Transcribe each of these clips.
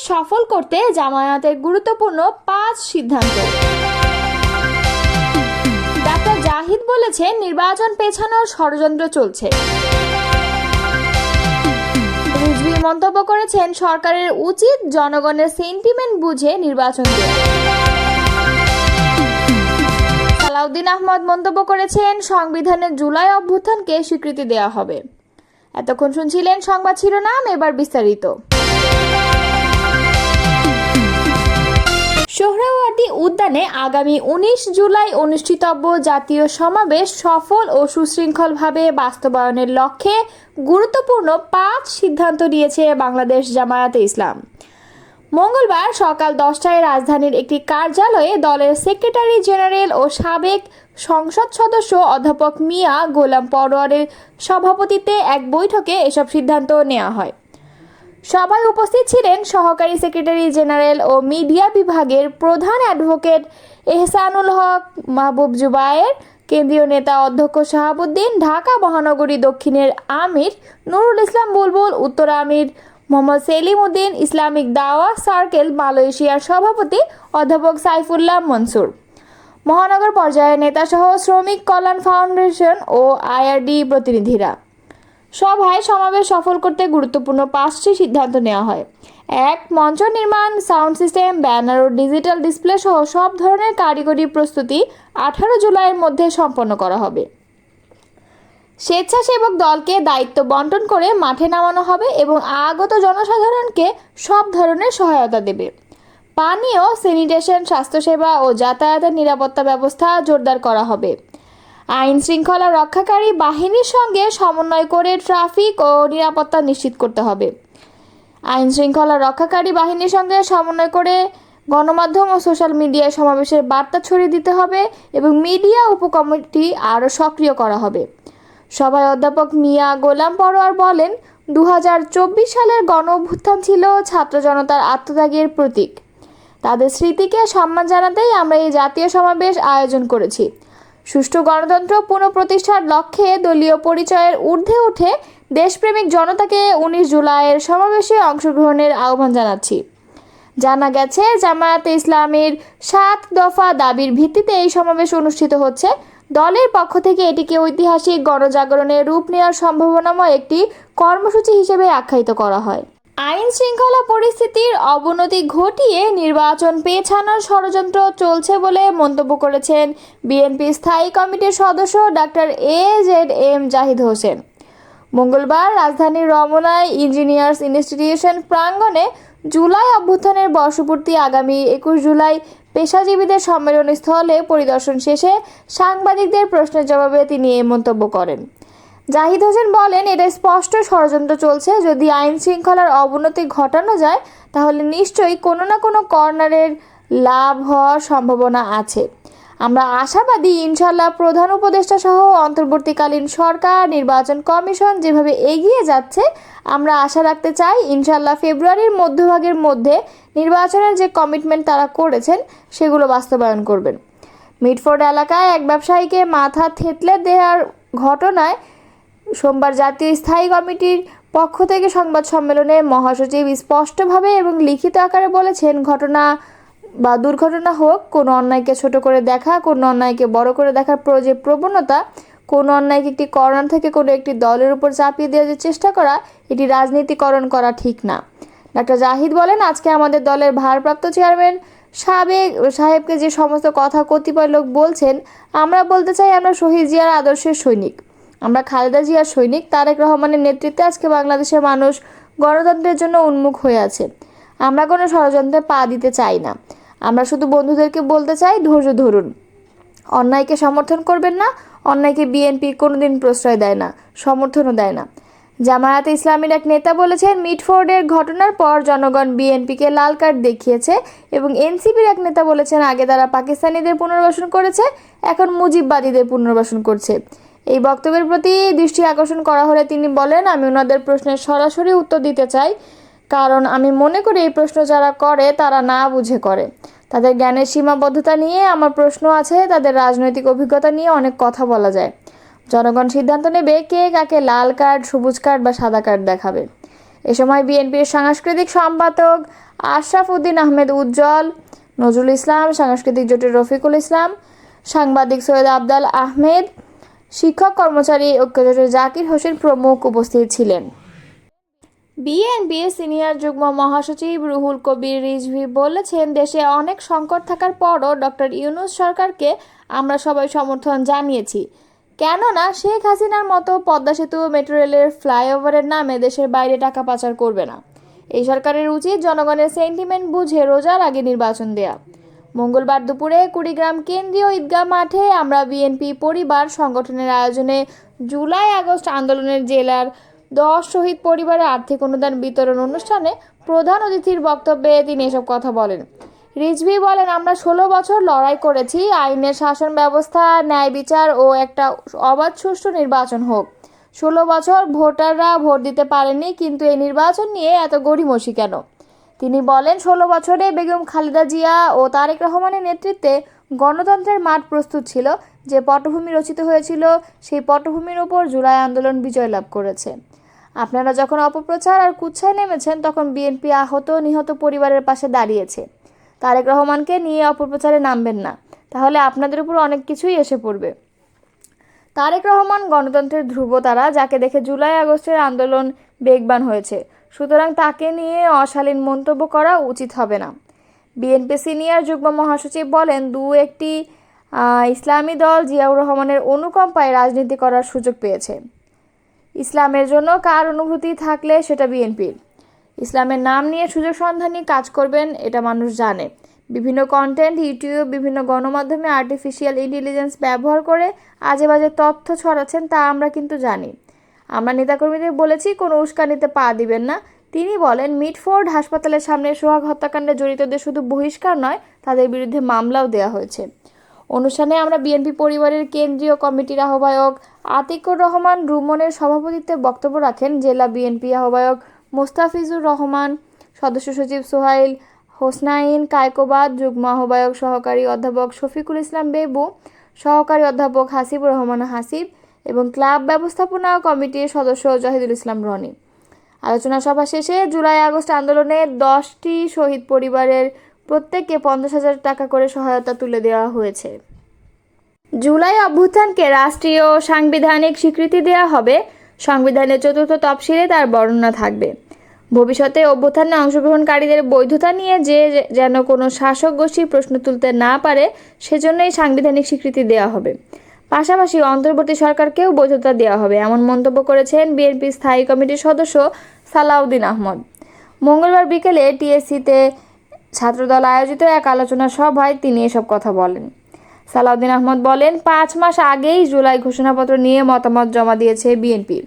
সফল করতে জামায়াতের গুরুত্বপূর্ণ ৫ সিদ্ধান্ত। ডাক্তার জাহিদ বলেছেন, নির্বাচন পেছানোর ষড়যন্ত্র চলছে। রিজভী মন্তব্য করেছেন, সরকারের উচিত জনগণের সেন্টিমেন্ট বুঝে নির্বাচন দেওয়া। সালাউদ্দিন আহমদ মন্তব্য করেছেন, সংবিধানের জুলাই অভ্যুত্থানকে স্বীকৃতি দেওয়া হবে। এতক্ষণ শুনছিলেন সংবাদ শিরোনাম, এবার বিস্তারিত। সোহরাওয়ার্দী উদ্যানে আগামী ১৯ জুলাই অনুষ্ঠিতব্য জাতীয় সমাবেশ সফল ও সুশৃঙ্খলভাবে বাস্তবায়নের লক্ষ্যে গুরুত্বপূর্ণ ৫ সিদ্ধান্ত নিয়েছে বাংলাদেশ জামায়াতে ইসলাম। মঙ্গলবার সকাল ১০টায় রাজধানীর একটি কার্যালয়ে দলের সেক্রেটারি জেনারেল ও সাবেক সংসদ সদস্য অধ্যাপক মিয়া গোলাম পরোয়ারের সভাপতিত্বে এক বৈঠকে এসব সিদ্ধান্ত নেওয়া হয়। সভায় উপস্থিত ছিলেন সহকারী সেক্রেটারি জেনারেল ও মিডিয়া বিভাগের প্রধান অ্যাডভোকেট এহসানুল হক মাহবুব জুবায়ের, কেন্দ্রীয় নেতা অধ্যক্ষ শাহাবুদ্দিন, ঢাকা মহানগরী দক্ষিণের আমির নুরুল ইসলাম বুলবুল, উত্তর আমির মোহাম্মদ সেলিম উদ্দিন, ইসলামিক দাওয়া সার্কেল মালয়েশিয়ার সভাপতি অধ্যাপক সাইফুল্লাহ মনসুর, মহানগর পর্যায়ের নেতাসহ শ্রমিক কল্যাণ ফাউন্ডেশন ও আইআরডি প্রতিনিধিরা। সভায় সমাবেশ সফল করতে গুরুত্বপূর্ণ ৫টি সিদ্ধান্ত নেওয়া হয়। ১. মঞ্চ নির্মাণ, সাউন্ড সিস্টেম, ব্যানার ও ডিজিটাল ডিসপ্লে সহ সব ধরনের কারিগরি প্রস্তুতি ১৮ জুলাইয়ের মধ্যে সম্পন্ন করা হবে। স্বেচ্ছাসেবক দলকে দায়িত্ব বন্টন করে মাঠে নামানো হবে এবং আগত জনসাধারণকে সব ধরনের সহায়তা দেবে। পানীয়, স্যানিটেশন, স্বাস্থ্যসেবা ও যাতায়াতের নিরাপত্তা ব্যবস্থা জোরদার করা হবে। আইন শৃঙ্খলা রক্ষাকারী বাহিনীর সঙ্গে সমন্বয় করে ট্রাফিক ও নিরাপত্তা নিশ্চিত করতে হবে। আইন শৃঙ্খলা রক্ষাকারী বাহিনীর সঙ্গে সমন্বয় করে গণমাধ্যম ও সোশ্যাল মিডিয়ায় সমাবেশের বার্তা ছড়িয়ে দিতে হবে এবং মিডিয়া উপকমিটি আরও সক্রিয় করা হবে। সভায় অধ্যাপক মিয়া গোলাম পরোয়ার বলেন, ২০২৪ সালের গণ অভ্যুত্থান ছিল ছাত্র জনতার আত্মত্যাগের প্রতীক। তাদের স্মৃতিকে সম্মান জানাতেই আমরা এই জাতীয় সমাবেশ আয়োজন করেছি। সুষ্ঠু গণতন্ত্র পুনঃপ্রতিষ্ঠার লক্ষ্যে দলীয় পরিচয়ের ঊর্ধ্বে উঠে দেশপ্রেমিক জনতাকে ১৯ জুলাইয়ের সমাবেশে অংশগ্রহণের আহ্বান জানাচ্ছি। জানা গেছে, জামায়াতে ইসলামীর ৭ দফা দাবির ভিত্তিতে এই সমাবেশ অনুষ্ঠিত হচ্ছে। দলের পক্ষ থেকে এটিকে ঐতিহাসিক গণজাগরণের রূপ নেওয়ার সম্ভাবনাময় একটি কর্মসূচি হিসেবে আখ্যায়িত করা হয়। আইন শৃঙ্খলা পরিস্থিতির অবনতি ঘটিয়ে নির্বাচন পেছানোর ষড়যন্ত্র চলছে বলে মন্তব্য করেছেন বিএনপি স্থায়ী কমিটির সদস্য ডাক্তার AZM জাহিদ হোসেন। মঙ্গলবার রাজধানীর রমনায় ইঞ্জিনিয়ার্স ইনস্টিটিউশন প্রাঙ্গণে জুলাই অভ্যুত্থানের বর্ষপূর্তি আগামী ২১ জুলাই পেশাজীবীদের সম্মেলন স্থলে পরিদর্শন শেষে সাংবাদিকদের প্রশ্নের জবাবে তিনি এই মন্তব্য করেন। জাহিদ হোসেন বলেন, এটা স্পষ্ট ষড়যন্ত্র চলছে। যদি আইন শৃঙ্খলার অবনতি ঘটানো যায় তাহলে নিশ্চয়ই কোনো না কোনো কর্নারের লাভ হওয়ার সম্ভাবনা আছে। আমরা আশাবাদী, ইনশাল্লাহ প্রধান উপদেষ্টা সহ অন্তর্বর্তীকালীন সরকার, নির্বাচন কমিশন যেভাবে এগিয়ে যাচ্ছে, আমরা আশা রাখতে চাই ইনশাল্লাহ ফেব্রুয়ারির মধ্যভাগের মধ্যে নির্বাচনের যে কমিটমেন্ট তারা করেছেন সেগুলো বাস্তবায়ন করবেন। মিটফোর্ড এলাকায় এক ব্যবসায়ীকে মাথা থেতলে দেওয়ার ঘটনায় সোমবার জাতীয় স্থায়ী কমিটির পক্ষ থেকে সংবাদ সম্মেলনে মহাসচিব স্পষ্টভাবে এবং লিখিত আকারে বলেছেন, ঘটনা বা দুর্ঘটনা হোক, কোনো অন্যায়কে ছোট করে দেখা, কোনো অন্যায়কে বড় করে দেখার যে প্রবণতা, কোনো অন্যায়কে একটি কর্নার থেকে কোনো একটি দলের উপর চাপিয়ে দেওয়ার যে চেষ্টা করা, এটি রাজনীতিকরণ করা ঠিক না। ডাক্তার জাহিদ বলেন, আজকে আমাদের দলের ভারপ্রাপ্ত চেয়ারম্যান সাহেবকে যে সমস্ত কথা কতিপয় লোক বলছেন, আমরা বলতে চাই আমরা শহীদ জিয়ার আদর্শের সৈনিক, আমরা খালেদা জিয়ার সৈনিক। তারেক রহমানের নেতৃত্বে আজকে বাংলাদেশের মানুষ গণতন্ত্রের জন্য উন্মুখ হয়ে আছে। আমরা কোনো ষড়যন্ত্রে পা দিতে চাই না। আমরা শুধু বন্ধুদেরকে বলতে চাই, ধৈর্য ধরুন, অন্যায়কে সমর্থন করবেন না। অন্যায়কে বিএনপি কোনোদিন প্রশ্রয় দেয় না, সমর্থনও দেয় না। জামায়াতে ইসলামীর এক নেতা বলেছেন, মিটফোর্ডের ঘটনার পর জনগণ বিএনপিকে লাল কার্ড দেখিয়েছে এবং এনসিপির এক নেতা বলেছেন, আগে তারা পাকিস্তানিদের পুনর্বাসন করেছে, এখন মুজিববাদীদের পুনর্বাসন করছে। এই বক্তব্যের প্রতি দৃষ্টি আকর্ষণ করা হলে তিনি বলেন, আমি ওনাদের প্রশ্নের সরাসরি উত্তর দিতে চাই, কারণ আমি মনে করি এই প্রশ্ন যারা করে তারা না বুঝে করে। তাদের জ্ঞানের সীমাবদ্ধতা নিয়ে আমার প্রশ্ন আছে, তাদের রাজনৈতিক অভিজ্ঞতা নিয়ে অনেক কথা বলা যায়। জনগণ সিদ্ধান্ত নেবে কে কাকে লাল কার্ড, সবুজ কার্ড বা সাদা কার্ড দেখাবে। এ সময় বিএনপির সাংস্কৃতিক সম্পাদক আশরাফ উদ্দিন আহমেদ উজ্জ্বল, নজরুল ইসলাম, সাংস্কৃতিক জোটের রফিকুল ইসলাম, সাংবাদিক সৈয়দ আবদাল আহমেদ, শিক্ষক কর্মচারী ঐক্যজোটের জাকির হোসেন প্রমুখ উপস্থিত ছিলেন। বিএনপির সিনিয়র যুগ্ম মহাসচিব রুহুল কবির রিজভী বলেছেন, দেশে অনেক সংকট থাকার পরও ডক্টর ইউনূস সরকারকে আমরা সবাই সমর্থন জানিয়েছি। কেননা শেখ হাসিনার মতো পদ্মা সেতু, মেট্রো রেলের ফ্লাইওভারের নামে দেশের বাইরে টাকা পাচার করবে না। এই সরকারের উচিত জনগণের সেন্টিমেন্ট বুঝে রোজার আগে নির্বাচন দেয়া। মঙ্গলবার দুপুরে কুড়িগ্রাম কেন্দ্রীয় ঈদগাহ মাঠে আমরা বিএনপি পরিবার সংগঠনের আয়োজনে জুলাই আগস্ট আন্দোলনের জেলার 10 শহীদ পরিবারের আর্থিক অনুদান বিতরণ অনুষ্ঠানে প্রধান অতিথির বক্তব্যে তিনি এসব কথা বলেন। রিজভী বলেন, আমরা 16 বছর লড়াই করেছি আইনের শাসন ব্যবস্থা, ন্যায় বিচার ও একটা অবাধ সুষ্ঠু নির্বাচন হোক। 16 বছর ভোটাররা ভোট দিতে পারেনি, কিন্তু এই নির্বাচন নিয়ে এত গড়িমসি কেন? তিনি বলেন, 16 বছরে বেগম খালেদা জিয়া ও তারেক রহমানের নেতৃত্বে গণতন্ত্রের মাঠ প্রস্তুত ছিল। যে পটভূমি রচিত হয়েছিল, সেই পটভূমির ওপর জুলাই আন্দোলন বিজয় লাভ করেছে। আপনারা যখন অপপ্রচার আর কুৎসায় নেমেছেন, তখন বিএনপি আহত নিহত পরিবারের পাশে দাঁড়িয়েছে। তারেক রহমানকে নিয়ে অপপ্রচারে নামবেন না, তাহলে আপনাদের উপর অনেক কিছুই এসে পড়বে। তারেক রহমান গণতন্ত্রের ধ্রুবতারা, যাকে দেখে জুলাই আগস্টের আন্দোলন বেগবান হয়েছে। সুতরাং তাকে নিয়ে অশালীন মন্তব্য করা উচিত হবে না। বিএনপি সিনিয়র যুগ্ম মহাসচিব বলেন, একটি ইসলামী দল জিয়াউর রহমানের অনুকম্পায় রাজনীতি করার সুযোগ পেয়েছে। ইসলামের জন্য কার অনুভূতি থাকলে সেটা বিএনপির। ইসলামের নাম নিয়ে সুযোগ সন্ধানী কাজ করবেন, এটা মানুষ জানে। বিভিন্ন কন্টেন্ট, ইউটিউব, বিভিন্ন গণমাধ্যমে আর্টিফিশিয়াল ইন্টেলিজেন্স ব্যবহার করে আজে বাজে তথ্য ছড়াচ্ছেন, তা আমরা কিন্তু জানি। আমরা নেতাকর্মীদের বলেছি কোনো উস্কানিতে পা দিবেন না। তিনি বলেন, মিটফোর্ড হাসপাতালের সামনে সোহাগ হত্যাকাণ্ডে জড়িতদের শুধু বহিষ্কার নয়, তাদের বিরুদ্ধে মামলাও দেওয়া হয়েছে। অনুষ্ঠানে আমরা বিএনপি পরিবারের কেন্দ্রীয় কমিটির আহ্বায়ক আতিকুর রহমান রুমনের সভাপতিত্বে বক্তব্য রাখেন জেলা বিএনপি আহ্বায়ক মোস্তাফিজুর রহমান, সদস্য সচিব সোহাইল হোসনাইন কায়কোবাদ, যুগ্ম আহ্বায়ক সহকারী অধ্যাপক শফিকুল ইসলাম বেবু, সহকারী অধ্যাপক হাসিবুর রহমান হাসিব এবং ক্লাব ব্যবস্থাপনা কমিটির সদস্য জাহিদুল ইসলাম রনি। আলোচনা সভা শেষে জুলাই আগস্ট আন্দোলনে 10টি শহীদ পরিবারের প্রত্যেককে 50,000 টাকা করে সহায়তা তুলে দেওয়া হয়েছে। জুলাই অভ্যুত্থানকে রাষ্ট্রীয় ও সাংবিধানিক স্বীকৃতি দেওয়া হবে। সংবিধানের 4th তফসিলে তার বর্ণনা থাকবে। ভবিষ্যতে অভ্যুত্থানে অংশগ্রহণকারীদের বৈধতা নিয়ে যেন কোনো শাসক গোষ্ঠী প্রশ্ন তুলতে না পারে, সেজন্যই সাংবিধানিক স্বীকৃতি দেওয়া হবে। পাশাপাশি অন্তর্বর্তী সরকারকেও বৈধতা দেওয়া হবে, এমন মন্তব্য করেছেন বিএনপি স্থায়ী কমিটির সদস্য সালাউদ্দিন আহমদ। মঙ্গলবার বিকেলে টিএসসিতে ছাত্রদল আয়োজিত এক আলোচনা সভায় তিনি এসব কথা বলেন। সালাউদ্দিন আহমদ বলেন, 5 মাস আগেই জুলাই ঘোষণাপত্র নিয়ে মতামত জমা দিয়েছে বিএনপি।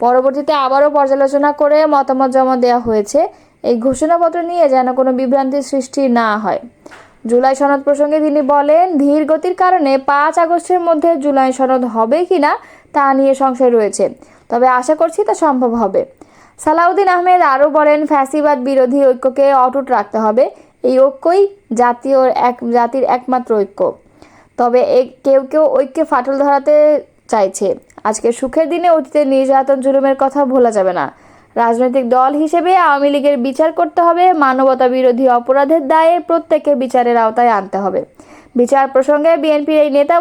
পরবর্তীতে আবারও পর্যালোচনা করে মতামত জমা দেওয়া হয়েছে। এই ঘোষণাপত্র নিয়ে যেন কোনো বিভ্রান্তির সৃষ্টি না হয়। জুলাই সনদ প্রসঙ্গে তিনি বলেন, ধীর গতির কারণে 5 আগস্টের মধ্যে জুলাই সনদ হবে কিনা তা নিয়ে সংশয় রয়েছে, তবে আশা করছি তা সম্ভব হবে। সালাউদ্দিন আহমেদ আরও বলেন, ফ্যাসিবাদ বিরোধী ঐক্যকে অটুট রাখতে হবে। এই ঐক্যই জাতির একমাত্র ঐক্য। তবে কেউ কেউ ঐক্যে ফাটল ধরাতে চাইছে। আজকের সুখের দিনে অতীতের নির্যাতন জুলুমের কথা ভোলা যাবে না। রাজনৈতিক দল হিসেবে আওয়ামী লীগের বিচার করতে হবে। মানবতা বিরোধী অপরাধের দায়ে প্রত্যেককে বিচারের আওতায় আনতে হবে। বিচার প্রসঙ্গে বিএনপির এই নেতা